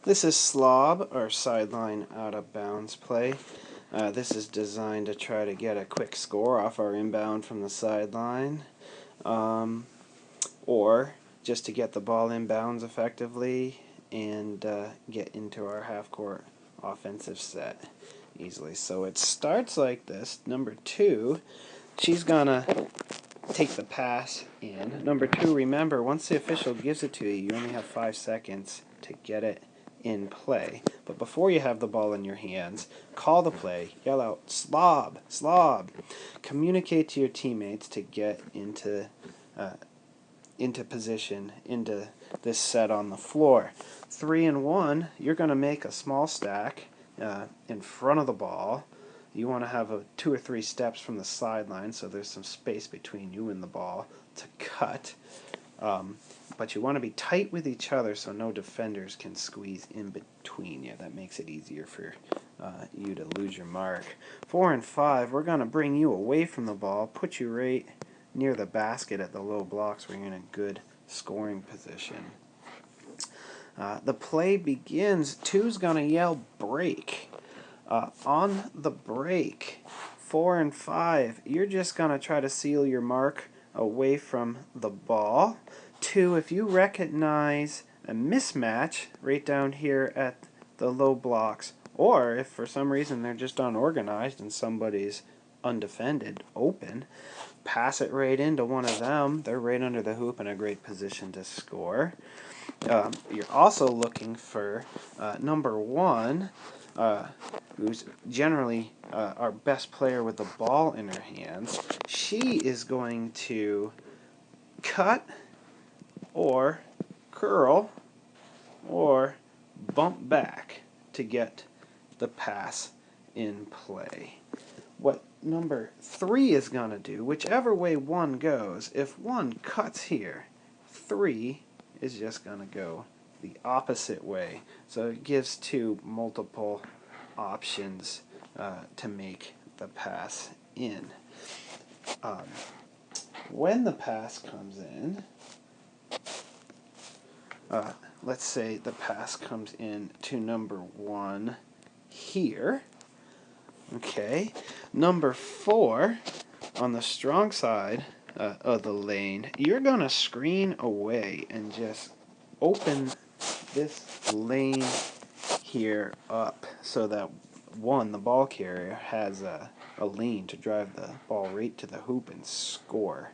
This is Slob, our sideline out of bounds play. This is designed to try to get a quick score off our inbound from the sideline, or just to get the ball inbounds effectively and get into our half-court offensive set easily. So it starts like this. Number 2, she's gonna take the pass in. Number 2, remember, once the official gives it to you, you only have 5 seconds to get it in play. But before you have the ball in your hands, call the play, yell out, "Slob, slob." Communicate to your teammates to get into position, into this set on the floor. 3 and 1, you're going to make a small stack in front of the ball. You want to have 2 or 3 steps from the sideline so there's some space between you and the ball to cut. But you want to be tight with each other so no defenders can squeeze in between you. That makes it easier for you to lose your mark. 4 and 5, we're going to bring you away from the ball, put you right near the basket at the low blocks where you're in a good scoring position. The play begins. 2's going to yell break. On the break, 4 and 5, you're just going to try to seal your mark away from the ball. 2, if you recognize a mismatch right down here at the low blocks, or if for some reason they're just unorganized and somebody's undefended, open, pass it right into one of them. They're right under the hoop in a great position to score. You're also looking for number 1, who's generally our best player with the ball in her hands. She is going to cut or curl or bump back to get the pass in play. What number 3 is going to do, whichever way 1 goes, if 1 cuts here, 3 is just going to go the opposite way. So it gives 2 multiple options to make the pass in. When the pass comes in, let's say the pass comes in to number 1 here. Okay, number 4 on the strong side of the lane, you're going to screen away and just open this lane here up so that 1, the ball carrier, has a lane to drive the ball right to the hoop and score.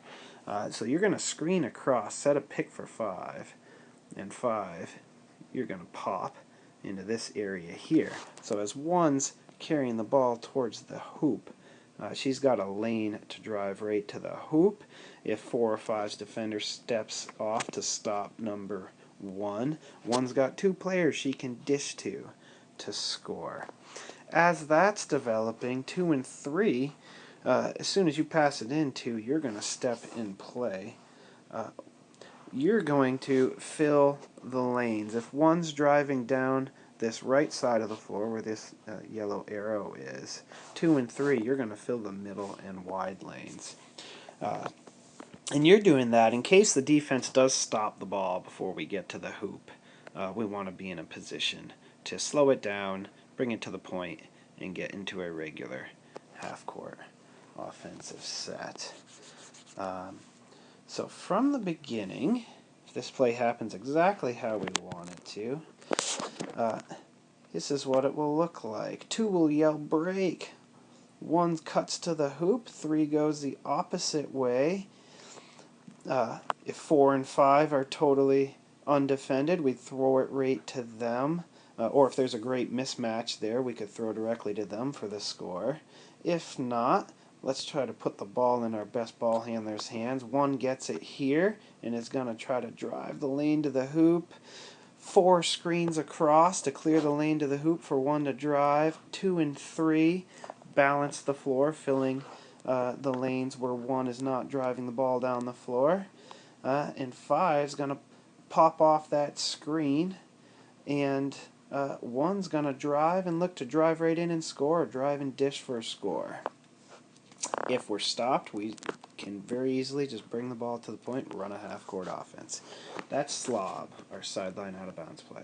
So you're going to screen across, set a pick for 5, and 5, you're going to pop into this area here. So as 1's carrying the ball towards the hoop, she's got a lane to drive right to the hoop. If 4 or 5's defender steps off to stop number 1, 1's got 2 players she can dish to score. As that's developing, 2 and 3, as soon as you pass it in, 2, you're going to step in play. You're going to fill the lanes. If 1's driving down this right side of the floor where this yellow arrow is, 2 and 3, you're going to fill the middle and wide lanes. And you're doing that in case the defense does stop the ball before we get to the hoop. We want to be in a position to slow it down, bring it to the point, and get into a regular half-court offensive set. So from the beginning, if this play happens exactly how we want it to, this is what it will look like. 2 will yell break. 1 cuts to the hoop. 3 goes the opposite way. If 4 and 5 are totally undefended, we throw it right to them. Or if there's a great mismatch there, we could throw directly to them for the score. If not, let's try to put the ball in our best ball handler's hands. 1 gets it here and is going to try to drive the lane to the hoop. 4 screens across to clear the lane to the hoop for 1 to drive. 2 and 3 balance the floor, filling the lanes where 1 is not driving the ball down the floor. And 5 is going to pop off that screen, and 1's going to drive and look to drive right in and score, or drive and dish for a score. If we're stopped, we can very easily just bring the ball to the point and run a half-court offense. That's Slob, our sideline out-of-bounds play.